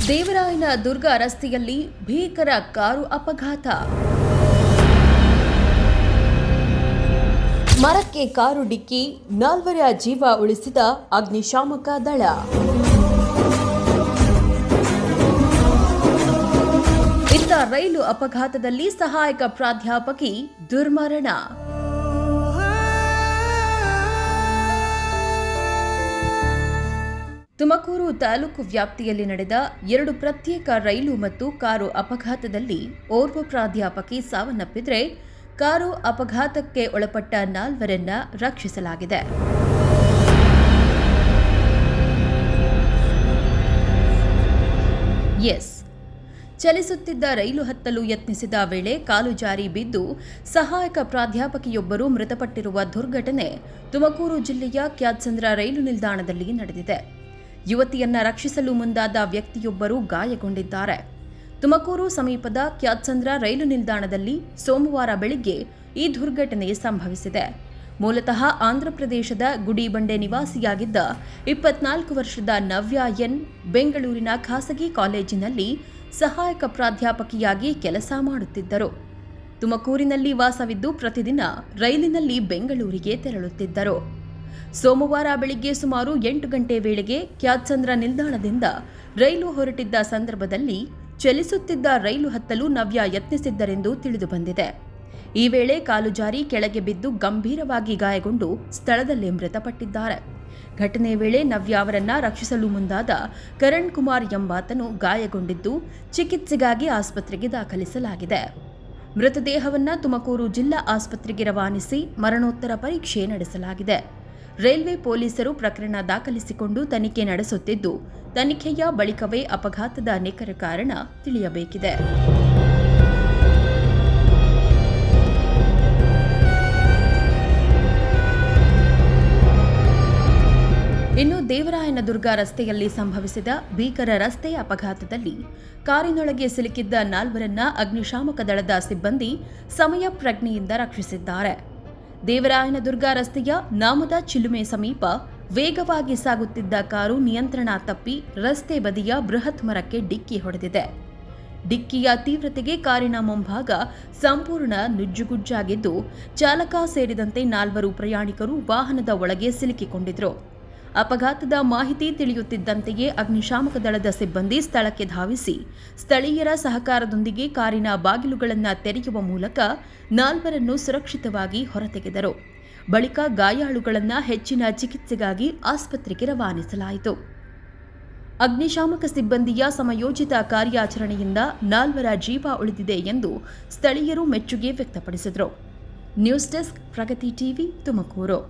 ದೇವರಾಯನ ದುರ್ಗ ರಸ್ತೆಯಲ್ಲಿ ಭೀಕರ ಕಾರು ಅಪಘಾತ. ಮರಕ್ಕೆ ಕಾರು ಡಿಕ್ಕಿ 4 ಜೀವ ಉಳಿಸಿದ ಅಗ್ನಿಶಾಮಕ ದಳ. ಇತ್ತ ರೈಲು ಅಪಘಾತದಲ್ಲಿ ಸಹಾಯಕ ಪ್ರಾಧ್ಯಾಪಕಿ ದುರ್ಮರಣ. ತುಮಕೂರು ತಾಲೂಕು ವ್ಯಾಪ್ತಿಯಲ್ಲಿ ನಡೆದ 2 ಪ್ರತ್ಯೇಕ ರೈಲು ಮತ್ತು ಕಾರು ಅಪಘಾತದಲ್ಲಿ ಓರ್ವ ಪ್ರಾಧ್ಯಾಪಕಿ ಸಾವನ್ನಪ್ಪಿದ್ರೆ, ಕಾರು ಅಪಘಾತಕ್ಕೆ ಒಳಪಟ್ಟ 4ರನ್ನ ರಕ್ಷಿಸಲಾಗಿದೆ. ಚಲಿಸುತ್ತಿದ್ದ ರೈಲು ಹತ್ತಲು ಯತ್ನಿಸಿದ ವೇಳೆ ಕಾಲು ಜಾರಿ ಬಿದ್ದು ಸಹಾಯಕ ಪ್ರಾಧ್ಯಾಪಕಿಯೊಬ್ಬರು ಮೃತಪಟ್ಟಿರುವ ದುರ್ಘಟನೆ ತುಮಕೂರು ಜಿಲ್ಲೆಯ ಕ್ಯಾತ್ಸಂದ್ರ ರೈಲು ನಿಲ್ದಾಣದಲ್ಲಿ ನಡೆದಿದೆ. ಯುವತಿಯನ್ನ ರಕ್ಷಿಸಲು ಮುಂದಾದ ವ್ಯಕ್ತಿಯೊಬ್ಬರು ಗಾಯಗೊಂಡಿದ್ದಾರೆ. ತುಮಕೂರು ಸಮೀಪದ ಕ್ಯಾತ್ಸಂದ್ರ ರೈಲು ನಿಲ್ದಾಣದಲ್ಲಿ ಸೋಮವಾರ ಬೆಳಿಗ್ಗೆ ಈ ದುರ್ಘಟನೆ ಸಂಭವಿಸಿದೆ. ಮೂಲತಃ ಆಂಧ್ರಪ್ರದೇಶದ ಗುಡಿಬಂಡೆ ನಿವಾಸಿಯಾಗಿದ್ದ 24 ವರ್ಷದ ನವ್ಯ ಎನ್ ಬೆಂಗಳೂರಿನ ಖಾಸಗಿ ಕಾಲೇಜಿನಲ್ಲಿ ಸಹಾಯಕ ಪ್ರಾಧ್ಯಾಪಕಿಯಾಗಿ ಕೆಲಸ ಮಾಡುತ್ತಿದ್ದರು. ತುಮಕೂರಿನಲ್ಲಿ ವಾಸವಿದ್ದು ಪ್ರತಿದಿನ ರೈಲಿನಲ್ಲಿ ಬೆಂಗಳೂರಿಗೆ ತೆರಳುತ್ತಿದ್ದರು. ಸೋಮವಾರ ಬೆಳಿಗ್ಗೆ ಸುಮಾರು 8 ಗಂಟೆ ವೇಳೆಗೆ ಕ್ಯಾತ್ಸಂದ್ರ ನಿಲ್ದಾಣದಿಂದ ರೈಲು ಹೊರಟಿದ್ದ ಸಂದರ್ಭದಲ್ಲಿ ಚಲಿಸುತ್ತಿದ್ದ ರೈಲು ಹತ್ತಲು ನವ್ಯ ಯತ್ನಿಸಿದ್ದರೆಂದು ತಿಳಿದುಬಂದಿದೆ. ಈ ವೇಳೆ ಕಾಲು ಜಾರಿ ಕೆಳಗೆ ಬಿದ್ದು ಗಂಭೀರವಾಗಿ ಗಾಯಗೊಂಡು ಸ್ಥಳದಲ್ಲೇ ಮೃತಪಟ್ಟಿದ್ದಾರೆ. ಘಟನೆ ವೇಳೆ ನವ್ಯ ಅವರನ್ನ ರಕ್ಷಿಸಲು ಮುಂದಾದ ಕರಣ್ ಕುಮಾರ್ ಎಂಬಾತನು ಗಾಯಗೊಂಡಿದ್ದು ಚಿಕಿತ್ಸೆಗಾಗಿ ಆಸ್ಪತ್ರೆಗೆ ದಾಖಲಿಸಲಾಗಿದೆ. ಮೃತದೇಹವನ್ನ ತುಮಕೂರು ಜಿಲ್ಲಾ ಆಸ್ಪತ್ರೆಗೆ ರವಾನಿಸಿ ಮರಣೋತ್ತರ ಪರೀಕ್ಷೆ ನಡೆಸಲಾಗಿದೆ. ರೈಲ್ವೆ ಪೊಲೀಸರು ಪ್ರಕರಣ ದಾಖಲಿಸಿಕೊಂಡು ತನಿಖೆ ನಡೆಸುತ್ತಿದ್ದು, ತನಿಖೆಯ ಬಳಿಕವೇ ಅಪಘಾತದ ನಿಖರ ಕಾರಣ ತಿಳಿಯಬೇಕಿದೆ. ಇನ್ನು ದೇವರಾಯನದುರ್ಗ ರಸ್ತೆಯಲ್ಲಿ ಸಂಭವಿಸಿದ ಭೀಕರ ರಸ್ತೆ ಅಪಘಾತದಲ್ಲಿ ಕಾರಿನೊಳಗೆ ಸಿಲುಕಿದ್ದ 4ರನ್ನ ಅಗ್ನಿಶಾಮಕ ದಳದ ಸಿಬ್ಬಂದಿ ಸಮಯ ಪ್ರಜ್ಞೆಯಿಂದ ರಕ್ಷಿಸಿದ್ದಾರೆ. ದೇವರಾಯನದುರ್ಗ ರಸ್ತೆಯ ನಾಮದ ಚಿಲುಮೆ ಸಮೀಪ ವೇಗವಾಗಿ ಸಾಗುತ್ತಿದ್ದ ಕಾರು ನಿಯಂತ್ರಣ ತಪ್ಪಿ ರಸ್ತೆ ಬದಿಯ ಬೃಹತ್ ಮರಕ್ಕೆ ಡಿಕ್ಕಿ ಹೊಡೆದಿದೆ. ಡಿಕ್ಕಿಯ ತೀವ್ರತೆಗೆ ಕಾರಿನ ಮುಂಭಾಗ ಸಂಪೂರ್ಣ ನುಜ್ಜುಗುಜ್ಜಾಗಿದ್ದು, ಚಾಲಕ ಸೇರಿದಂತೆ 4 ಪ್ರಯಾಣಿಕರು ವಾಹನದ ಒಳಗೆ ಸಿಲುಕಿಕೊಂಡಿದ್ರು. ಅಪಘಾತದ ಮಾಹಿತಿ ತಿಳಿಯುತ್ತಿದ್ದಂತೆಯೇ ಅಗ್ನಿಶಾಮಕ ದಳದ ಸಿಬ್ಬಂದಿ ಸ್ಥಳಕ್ಕೆ ಧಾವಿಸಿ ಸ್ಥಳೀಯರ ಸಹಕಾರದೊಂದಿಗೆ ಕಾರಿನ ಬಾಗಿಲುಗಳನ್ನು ತೆರೆಯುವ ಮೂಲಕ 4ರನ್ನು ಸುರಕ್ಷಿತವಾಗಿ ಹೊರತೆಗೆದರು. ಬಳಿಕ ಗಾಯಾಳುಗಳನ್ನು ಹೆಚ್ಚಿನ ಚಿಕಿತ್ಸೆಗಾಗಿ ಆಸ್ಪತ್ರೆಗೆ ರವಾನಿಸಲಾಯಿತು. ಅಗ್ನಿಶಾಮಕ ಸಿಬ್ಬಂದಿಯ ಸಮಯೋಚಿತ ಕಾರ್ಯಾಚರಣೆಯಿಂದ 4ರ ಜೀವ ಉಳಿದಿದೆ ಎಂದು ಸ್ಥಳೀಯರು ಮೆಚ್ಚುಗೆ ವ್ಯಕ್ತಪಡಿಸಿದರು. ನ್ಯೂಸ್ ಡೆಸ್ಕ್, ಪ್ರಗತಿ ಟಿವಿ, ತುಮಕೂರು.